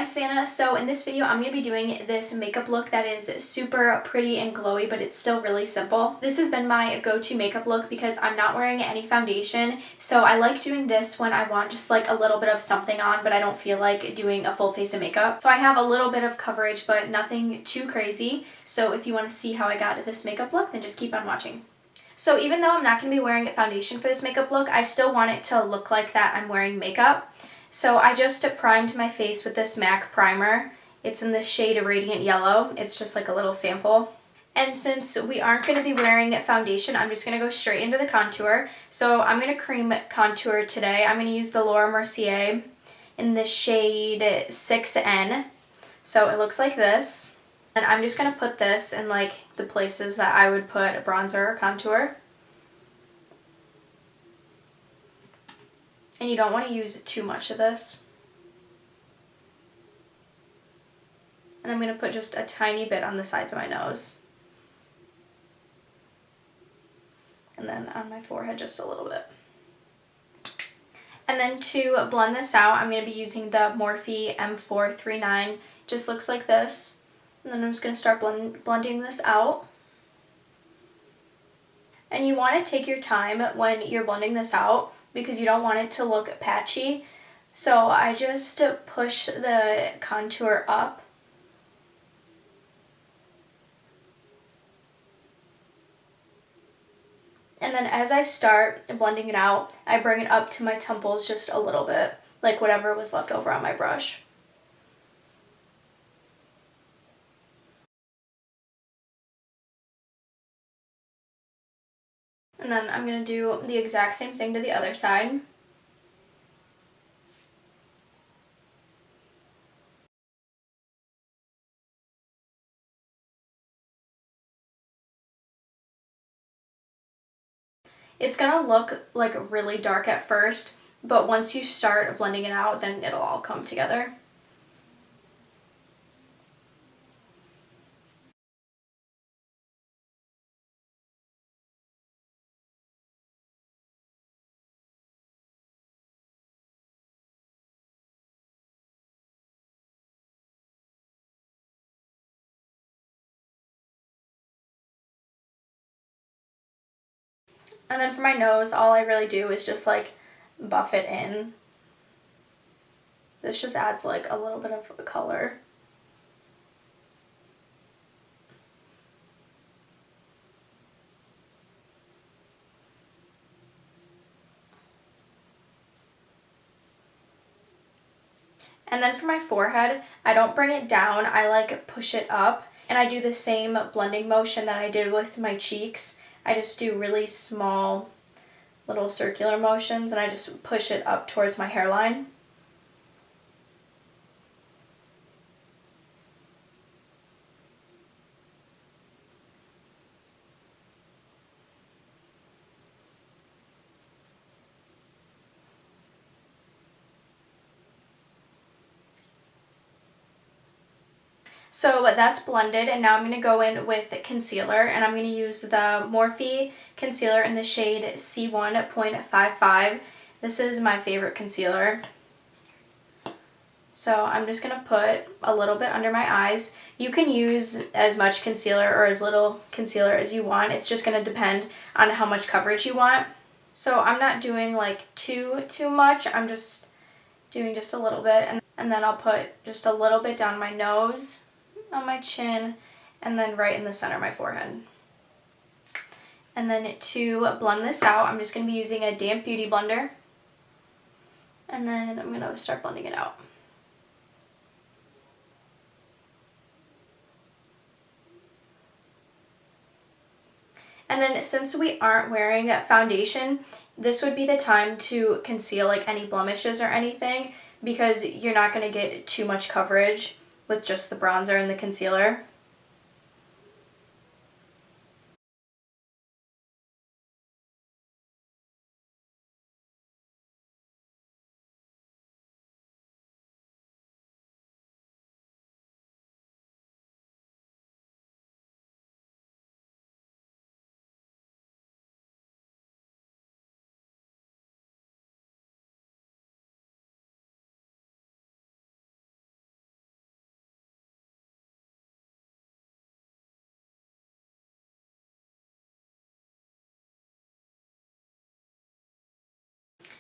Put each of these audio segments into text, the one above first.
I'm Savannah. So in this video, I'm going to be doing this makeup look that is super pretty and glowy, but it's still really simple. This has been my go-to makeup look because I'm not wearing any foundation. So I like doing this when I want just like a little bit of something on, but I don't feel like doing a full face of makeup. So I have a little bit of coverage, but nothing too crazy. So if you want to see how I got this makeup look, then just keep on watching. So even though I'm not going to be wearing a foundation for this makeup look, I still want it to look like that I'm wearing makeup. So I just primed my face with this MAC primer. It's in the shade Radiant Yellow. It's just like a little sample. And since we aren't going to be wearing foundation, I'm just going to go straight into the contour. So I'm going to cream contour today. I'm going to use the Laura Mercier in the shade 6N. So it looks like this. And I'm just going to put this in like the places that I would put a bronzer or contour. And you don't want to use too much of this. And I'm going to put just a tiny bit on the sides of my nose. And then on my forehead just a little bit. And then to blend this out, I'm going to be using the Morphe M439. Just looks like this. And then I'm just going to start blending this out. And you want to take your time when you're blending this out because you don't want it to look patchy. So I just push the contour up. And then as I start blending it out, I bring it up to my temples just a little bit, like whatever was left over on my brush. And then I'm going to do the exact same thing to the other side. It's going to look like really dark at first, but once you start blending it out, then it'll all come together. And then for my nose, all I really do is just like buff it in. This just adds like a little bit of color. And then for my forehead, I don't bring it down, I like push it up. And I do the same blending motion that I did with my cheeks. I just do really small little circular motions and I just push it up towards my hairline. So that's blended, and now I'm going to go in with concealer, and I'm going to use the Morphe Concealer in the shade C1.55. This is my favorite concealer. So I'm just going to put a little bit under my eyes. You can use as much concealer or as little concealer as you want. It's just going to depend on how much coverage you want. So I'm not doing like too much. I'm just doing just a little bit, and then I'll put just a little bit down my nose, on my chin, and then right in the center of my forehead. And then to blend this out, I'm just going to be using a damp beauty blender. And then I'm going to start blending it out. And then since we aren't wearing foundation, this would be the time to conceal like any blemishes or anything because you're not going to get too much coverage with just the bronzer and the concealer.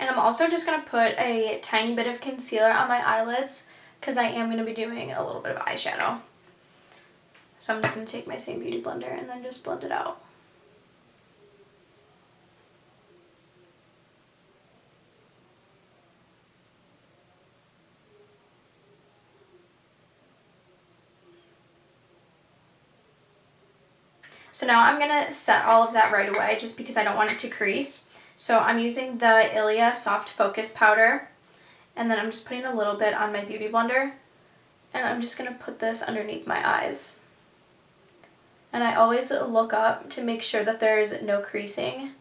And I'm also just going to put a tiny bit of concealer on my eyelids because I am going to be doing a little bit of eyeshadow. So I'm just going to take my same beauty blender and then just blend it out. So now I'm going to set all of that right away just because I don't want it to crease. So I'm using the Ilia Soft Focus Powder, and then I'm just putting a little bit on my beauty blender, and I'm just going to put this underneath my eyes. And I always look up to make sure that there's no creasing.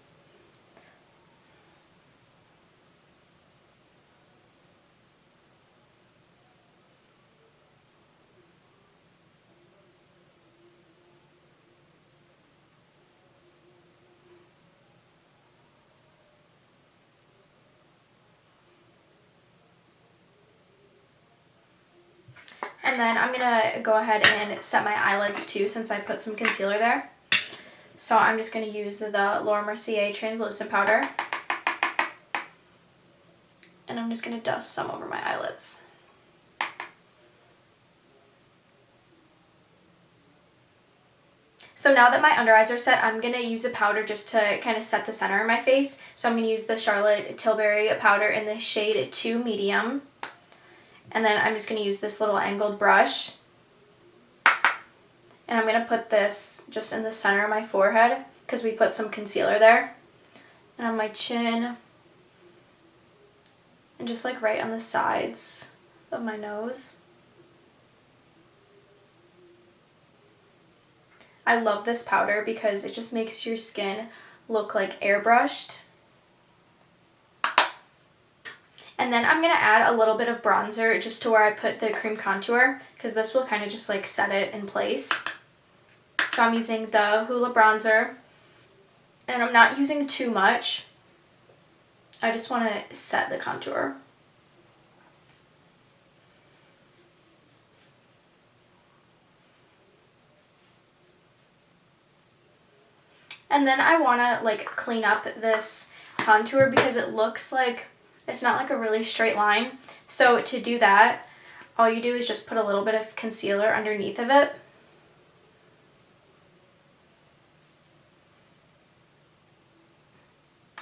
And then I'm going to go ahead and set my eyelids too since I put some concealer there. So I'm just going to use the Laura Mercier translucent powder. And I'm just going to dust some over my eyelids. So now that my under eyes are set, I'm going to use a powder just to kind of set the center of my face. So I'm going to use the Charlotte Tilbury powder in the shade 2 Medium. And then I'm just going to use this little angled brush. And I'm going to put this just in the center of my forehead because we put some concealer there. And on my chin. And just like right on the sides of my nose. I love this powder because it just makes your skin look like airbrushed. And then I'm going to add a little bit of bronzer just to where I put the cream contour because this will kind of just like set it in place. So I'm using the Hoola Bronzer, and I'm not using too much. I just want to set the contour. And then I want to like clean up this contour because it looks like it's not like a really straight line. So to do that, all you do is just put a little bit of concealer underneath of it.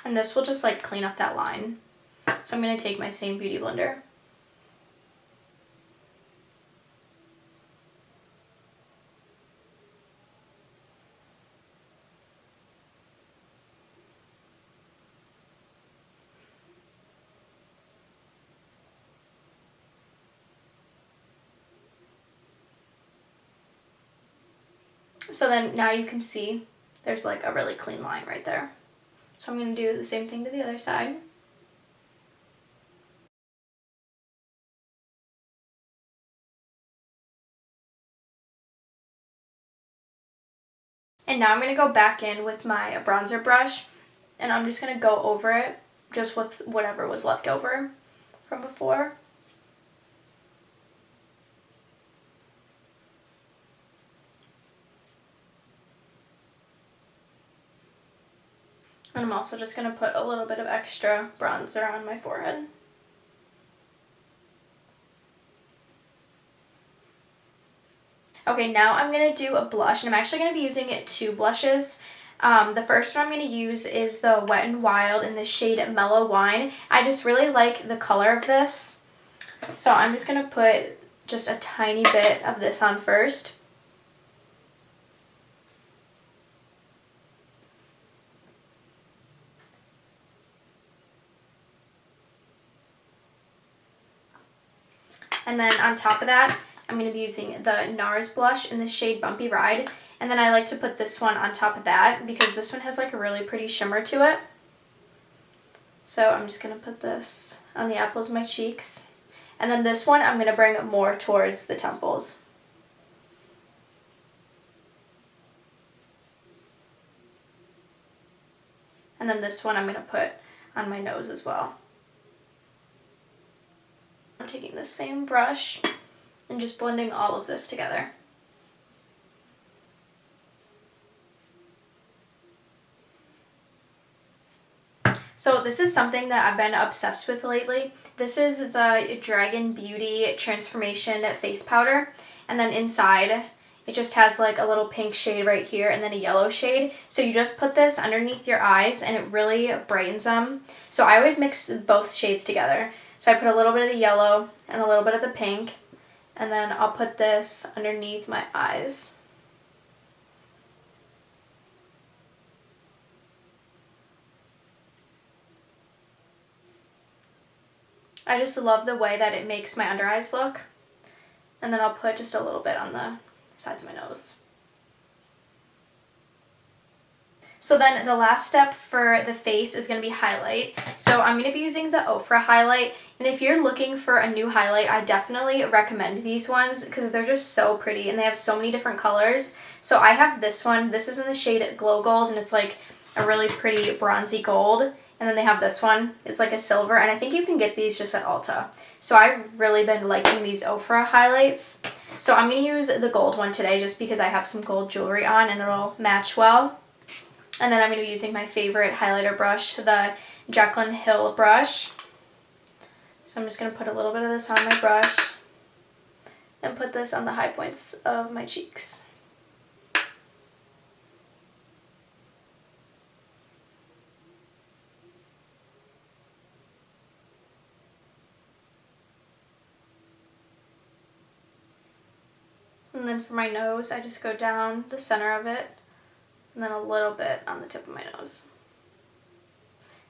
And this will just like clean up that line. So I'm going to take my same beauty blender. So then now you can see there's like a really clean line right there. So I'm going to do the same thing to the other side. And now I'm going to go back in with my bronzer brush, and I'm just going to go over it just with whatever was left over from before. And I'm also just going to put a little bit of extra bronzer on my forehead. Okay, now I'm going to do a blush, and I'm actually going to be using 2 blushes. The first one I'm going to use is the Wet n Wild in the shade Mellow Wine. I just really like the color of this. So I'm just going to put just a tiny bit of this on first. And then on top of that, I'm going to be using the Nars Blush in the shade Bumpy Ride. And then I like to put this one on top of that because this one has like a really pretty shimmer to it. So I'm just going to put this on the apples of my cheeks. And then this one I'm going to bring more towards the temples. And then this one I'm going to put on my nose as well. I'm taking the same brush and just blending all of this together. So this is something that I've been obsessed with lately. This is the Dragun Beauty Transformation Face Powder. And then inside, it just has like a little pink shade right here and then a yellow shade. So you just put this underneath your eyes and it really brightens them. So I always mix both shades together. So I put a little bit of the yellow and a little bit of the pink. And then I'll put this underneath my eyes. I just love the way that it makes my under eyes look. And then I'll put just a little bit on the sides of my nose. So then the last step for the face is going to be highlight. So I'm going to be using the Ofra Highlight. And if you're looking for a new highlight, I definitely recommend these ones because they're just so pretty and they have so many different colors. So I have this one. This is in the shade Glow Goals and it's like a really pretty bronzy gold. And then they have this one. It's like a silver, and I think you can get these just at Ulta. So I've really been liking these Ofra highlights. So I'm going to use the gold one today just because I have some gold jewelry on and it'll match well. And then I'm going to be using my favorite highlighter brush, the Jaclyn Hill brush. So I'm just going to put a little bit of this on my brush and put this on the high points of my cheeks. And then for my nose, I just go down the center of it and then a little bit on the tip of my nose.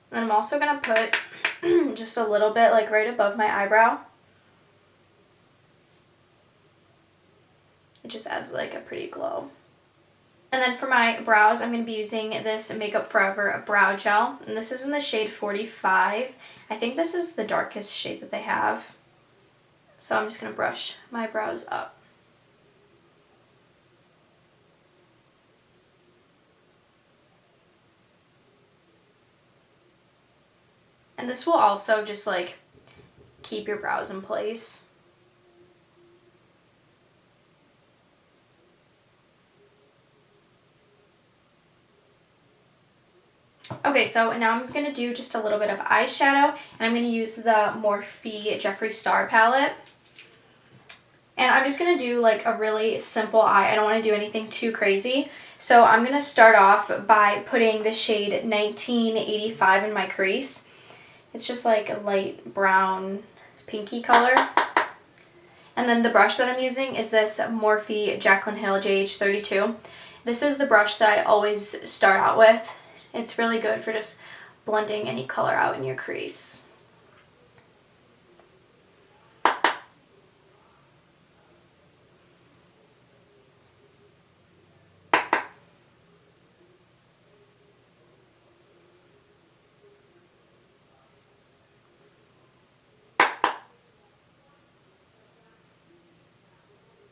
And then I'm also going to put just a little bit like right above my eyebrow. It just adds like a pretty glow. And then for my brows, I'm going to be using this Makeup Forever brow gel. And this is in the shade 45. I think this is the darkest shade that they have. So I'm just going to brush my brows up. And this will also just like keep your brows in place. Okay, so now I'm going to do just a little bit of eyeshadow, and I'm going to use the Morphe Jeffree Star palette. And I'm just going to do like a really simple eye. I don't want to do anything too crazy. So I'm going to start off by putting the shade 1985 in my crease. It's just like a light brown pinky color. And then the brush that I'm using is this Morphe Jaclyn Hill JH32. This is the brush that I always start out with. It's really good for just blending any color out in your crease.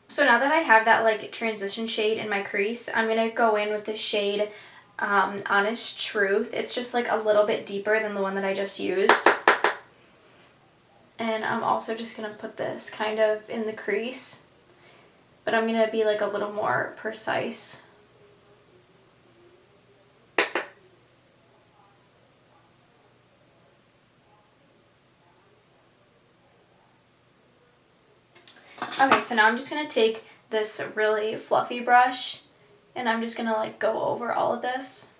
So now that I have that like transition shade in my crease, I'm going to go in with the shade Honest Truth. It's just like a little bit deeper than the one that I just used. And I'm also just going to put this kind of in the crease, but I'm going to be like a little more precise. Okay, so now I'm just going to take this really fluffy brush and I'm just going to like go over all of this.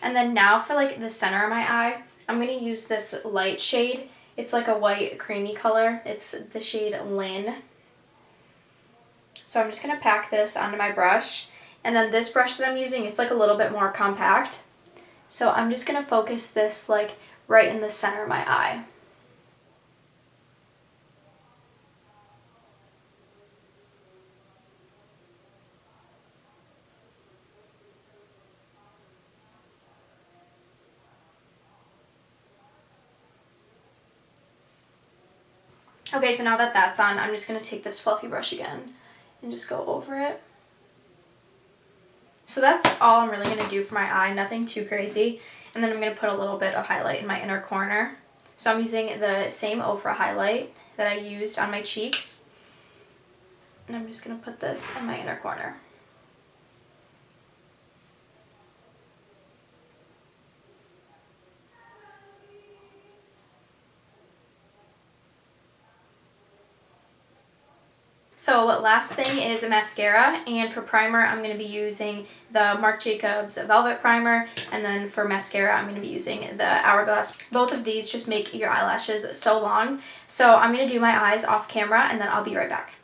And then now for like the center of my eye, I'm going to use this light shade. It's like a white creamy color. It's the shade Lynn. So I'm just going to pack this onto my brush. And then this brush that I'm using, it's like a little bit more compact. So I'm just going to focus this like right in the center of my eye. Okay, so now that that's on, I'm just going to take this fluffy brush again and just go over it. So that's all I'm really going to do for my eye, nothing too crazy. And then I'm going to put a little bit of highlight in my inner corner. So I'm using the same Ofra highlight that I used on my cheeks. And I'm just going to put this in my inner corner. So last thing is a mascara, and for primer I'm going to be using the Marc Jacobs Velvet Primer, and then for mascara I'm going to be using the Hourglass. Both of these just make your eyelashes so long. So I'm going to do my eyes off camera and then I'll be right back.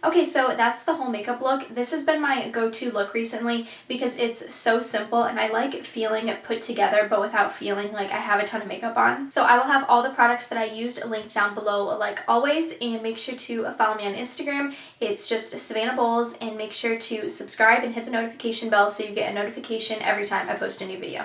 Okay, so that's the whole makeup look. This has been my go-to look recently because it's so simple and I like feeling put together but without feeling like I have a ton of makeup on. So I will have all the products that I used linked down below like always, and make sure to follow me on Instagram. It's just Savannah Boals, and make sure to subscribe and hit the notification bell so you get a notification every time I post a new video.